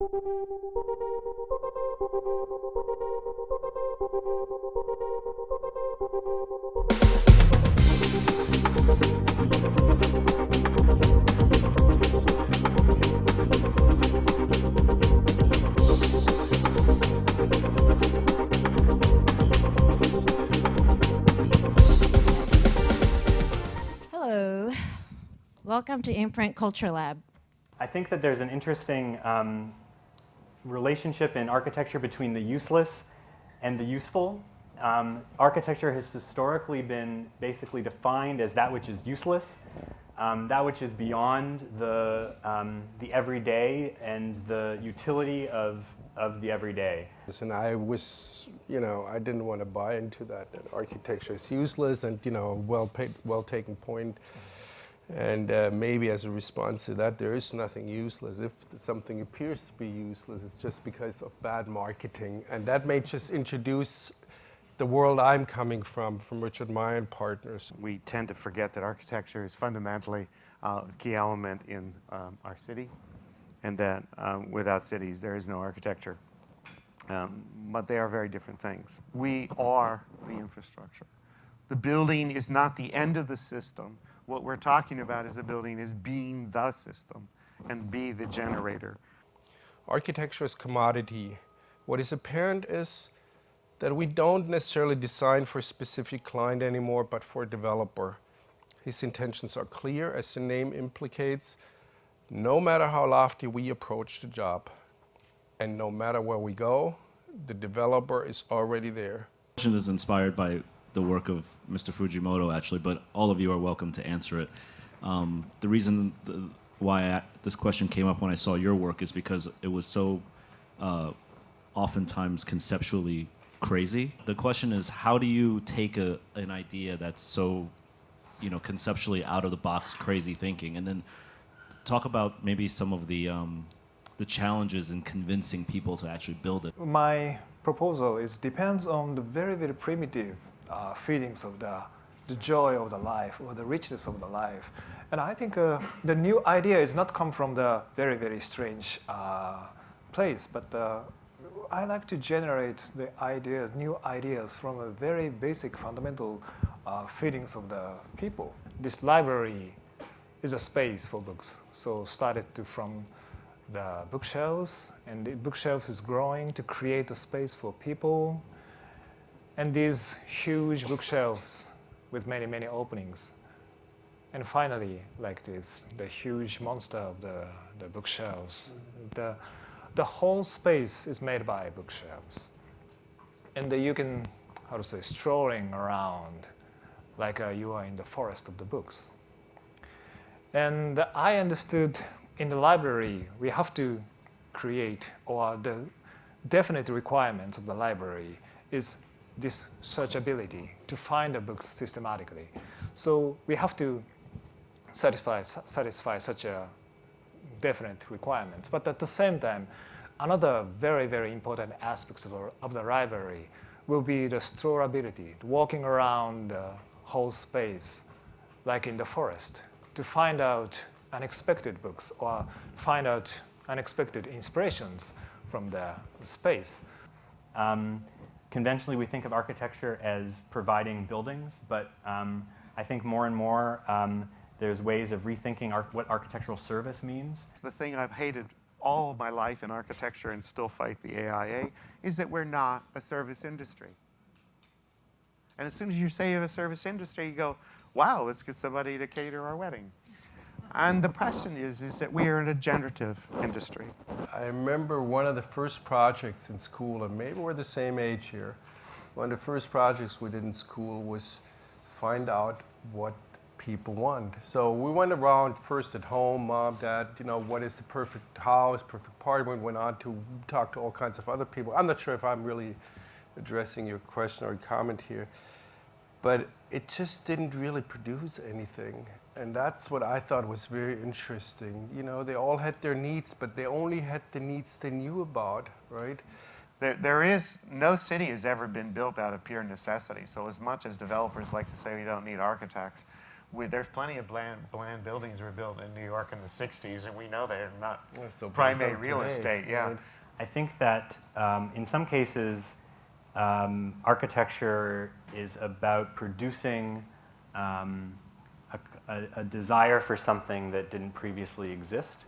Hello. Welcome to Imprint Culture Lab. I think that there's an interesting relationship in architecture between the useless and the useful. Architecture has historically been basically defined as that which is useless, that which is beyond the everyday and the utility of the everyday. And I was, I didn't want to buy into that architecture is useless and, well taken point. And maybe as a response to that, there is nothing useless. If something appears to be useless, it's just because of bad marketing. And that may just introduce the world I'm coming from Richard Meier and Partners. We tend to forget that architecture is fundamentally a key element in our city, and that without cities, there is no architecture. But they are very different things. We are the infrastructure. The building is not the end of the system. What we're talking about is the building is being the system and be the generator. Architecture is commodity. What is apparent is that we don't necessarily design for a specific client anymore, but for a developer. His intentions are clear, as the name implicates, no matter how lofty we approach the job. And no matter where we go, the developer is already there. The question is inspired by the work of Mr. Fujimoto, actually, but all of you are welcome to answer it. The reason why this question came up when I saw your work is because it was so oftentimes conceptually crazy. The question is, how do you take an idea that's so, conceptually out of the box, crazy thinking, and then talk about maybe some of the challenges in convincing people to actually build it? My proposal depends on the very, very primitive feelings of the joy of the life or the richness of the life. And I think the new idea is not come from the very, very strange place, but I like to generate the ideas, new ideas from a very basic fundamental feelings of the people. This library is a space for books. So started from the bookshelves, and the bookshelves is growing to create a space for people. And these huge bookshelves with many, many openings. And finally, like this, the huge monster of the bookshelves. The whole space is made by bookshelves. And you can, strolling around like you are in the forest of the books. And I understood in the library, we have to create, or the definite requirements of the library is this searchability, to find the books systematically. So we have to satisfy such a definite requirements. But at the same time, another very, very important aspect of the library will be the strolability, walking around the whole space, like in the forest, to find out unexpected books or find out unexpected inspirations from the space. Conventionally, we think of architecture as providing buildings, but I think more and more there's ways of rethinking what architectural service means. The thing I've hated all of my life in architecture and still fight the AIA is that we're not a service industry. And as soon as you say you're a service industry, you go, wow, let's get somebody to cater our wedding. And the question is that we are in a generative industry. I remember one of the first projects in school, and maybe we're the same age here. One of the first projects we did in school was find out what people want. So we went around first at home, mom, dad, what is the perfect house, perfect party. We went on to talk to all kinds of other people. I'm not sure if I'm really addressing your question or comment here, but it just didn't really produce anything. And that's what I thought was very interesting. They all had their needs, but they only had the needs they knew about, right? There is, no city has ever been built out of pure necessity. So as much as developers like to say we don't need architects, there's plenty of bland buildings were built in New York in the 60s, and we know they're not They're still primary built real today, estate. Yeah. right? I think that in some cases, architecture is about producing a desire for something that didn't previously exist.